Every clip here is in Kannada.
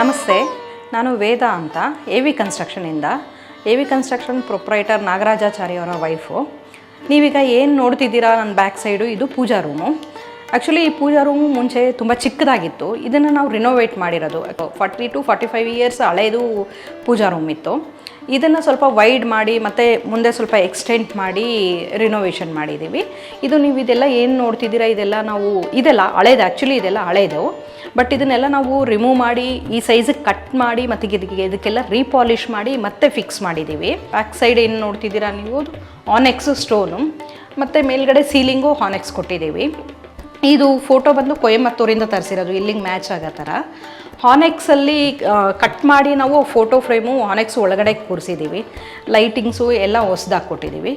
ನಮಸ್ತೆ, ನಾನು ವೇದ ಅಂತ AV ಕನ್ಸ್ಟ್ರಕ್ಷನಿಂದ. AV ಕನ್ಸ್ಟ್ರಕ್ಷನ್ ಪ್ರೊಪ್ರೈಟರ್ ನಾಗರಾಜಾಚಾರ್ಯ ಅವರ ವೈಫು. ನೀವೀಗ ಏನು ನೋಡ್ತಿದ್ದೀರಾ ನನ್ನ ಬ್ಯಾಕ್ ಸೈಡು, ಇದು ಪೂಜಾ ರೂಮು. ಆ್ಯಕ್ಚುಲಿ ಈ ಪೂಜಾ ರೂಮು ಮುಂಚೆ ತುಂಬ ಚಿಕ್ಕದಾಗಿತ್ತು. ಇದನ್ನು ನಾವು ರಿನೋವೇಟ್ ಮಾಡಿರೋದು. 40 to 45 ಇಯರ್ಸ್ ಹಳೆಯದು ಪೂಜಾ ರೂಮ್ ಇತ್ತು. ಇದನ್ನು ಸ್ವಲ್ಪ ವೈಡ್ ಮಾಡಿ ಮತ್ತು ಮುಂದೆ ಸ್ವಲ್ಪ ಎಕ್ಸ್ಟೆಂಟ್ ಮಾಡಿ ರಿನೋವೇಷನ್ ಮಾಡಿದ್ದೀವಿ. ಇದು ನೀವು ಇದೆಲ್ಲ ಏನು ನೋಡ್ತಿದ್ದೀರಾ ಇದೆಲ್ಲ ಹಳೇದು. ಆ್ಯಕ್ಚುಲಿ ಇದೆಲ್ಲ ಹಳೇದು. ಬಟ್ ಇದನ್ನೆಲ್ಲ ನಾವು ರಿಮೂವ್ ಮಾಡಿ ಈ ಸೈಜಿಗೆ ಕಟ್ ಮಾಡಿ ಮತ್ತು ಇದಕ್ಕೆಲ್ಲ ರೀಪಾಲಿಷ್ ಮಾಡಿ ಮತ್ತೆ ಫಿಕ್ಸ್ ಮಾಡಿದ್ದೀವಿ. ಬ್ಯಾಕ್ ಸೈಡ್ ಏನು ನೋಡ್ತಿದ್ದೀರಾ ನೀವು, ಆನೆಕ್ಸ್ ಸ್ಟೋನು ಮತ್ತು ಮೇಲ್ಗಡೆ ಸೀಲಿಂಗು ಹಾನೆಕ್ಸ್ ಕೊಟ್ಟಿದ್ದೀವಿ. ಇದು ಫೋಟೋ ಬಂದು ಕೊಯಮತ್ತೂರಿಂದ ತರಿಸಿರೋದು, ಇಲ್ಲಿಗೆ ಮ್ಯಾಚ್ ಆಗೋ ಥರ. ಹಾನೆಕ್ಸಲ್ಲಿ ಕಟ್ ಮಾಡಿ ನಾವು ಫೋಟೋ ಫ್ರೇಮು ಹಾನೆಕ್ಸ್ ಒಳಗಡೆ ಕೂರಿಸಿದ್ದೀವಿ. ಲೈಟಿಂಗ್ಸು ಎಲ್ಲ ಹೊಸ್ದಾಗಿ ಕೊಟ್ಟಿದ್ದೀವಿ.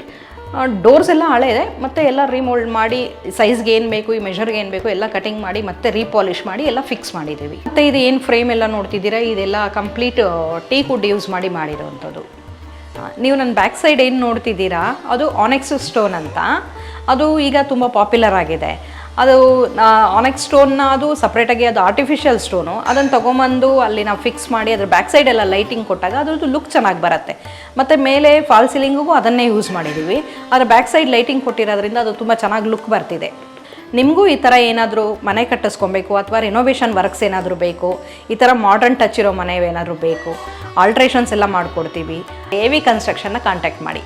ಡೋರ್ಸ್ ಎಲ್ಲ ಹಳೆ ಇದೆ, ಮತ್ತು ಎಲ್ಲ ರೀಮೋಲ್ಡ್ ಮಾಡಿ ಸೈಜ್ಗೆ ಏನು ಬೇಕು, ಈ ಮೆಷರ್ಗೆ ಏನು ಬೇಕು ಎಲ್ಲ ಕಟಿಂಗ್ ಮಾಡಿ ಮತ್ತೆ ರೀಪಾಲಿಷ್ ಮಾಡಿ ಎಲ್ಲ ಫಿಕ್ಸ್ ಮಾಡಿದ್ದೀವಿ. ಮತ್ತು ಇದು ಏನು ಫ್ರೇಮ್ ಎಲ್ಲ ನೋಡ್ತಿದ್ದೀರಾ, ಇದೆಲ್ಲ ಕಂಪ್ಲೀಟ್ ಟೀಕ್ ವುಡ್ ಯೂಸ್ ಮಾಡಿರೋವಂಥದ್ದು. ನೀವು ನನ್ನ ಬ್ಯಾಕ್ ಸೈಡ್ ಏನು ನೋಡ್ತಿದ್ದೀರಾ ಅದು ಆನೆಕ್ಸ್ ಸ್ಟೋನ್ ಅಂತ. ಅದು ಈಗ ತುಂಬ ಪಾಪ್ಯುಲರ್ ಆಗಿದೆ. ಅದು ಆನೆಕ್ಸ್ ಸ್ಟೋನ್ನ ಅದು ಸಪ್ರೇಟಾಗಿ ಅದು ಆರ್ಟಿಫಿಷಿಯಲ್ ಸ್ಟೋನು. ಅದನ್ನು ತೊಗೊಂಬಂದು ಅಲ್ಲಿ ನಾವು ಫಿಕ್ಸ್ ಮಾಡಿ ಅದ್ರ ಬ್ಯಾಕ್ ಸೈಡೆಲ್ಲ ಲೈಟಿಂಗ್ ಕೊಟ್ಟಾಗ ಅದ್ರದ್ದು ಲುಕ್ ಚೆನ್ನಾಗಿ ಬರುತ್ತೆ. ಮತ್ತು ಮೇಲೆ ಫಾಲ್ ಸೀಲಿಂಗಿಗೂ ಅದನ್ನೇ ಯೂಸ್ ಮಾಡಿದ್ದೀವಿ. ಅದರ ಬ್ಯಾಕ್ ಸೈಡ್ ಲೈಟಿಂಗ್ ಕೊಟ್ಟಿರೋದ್ರಿಂದ ಅದು ತುಂಬ ಚೆನ್ನಾಗಿ ಲುಕ್ ಬರ್ತಿದೆ. ನಿಮಗೂ ಈ ಥರ ಏನಾದರೂ ಮನೆ ಕಟ್ಟಿಸ್ಕೊಬೇಕು ಅಥವಾ ರಿನೋವೇಷನ್ ವರ್ಕ್ಸ್ ಏನಾದರೂ ಬೇಕು, ಈ ಥರ ಮಾಡರ್ನ್ ಟಚ್ ಇರೋ ಮನೆ ಏನಾದರೂ ಬೇಕು, ಆಲ್ಟ್ರೇಷನ್ಸ್ ಎಲ್ಲ ಮಾಡಿಕೊಡ್ತೀವಿ. AV ಕನ್ಸ್ಟ್ರಕ್ಷನ್ನ ಕಾಂಟ್ಯಾಕ್ಟ್ ಮಾಡಿ.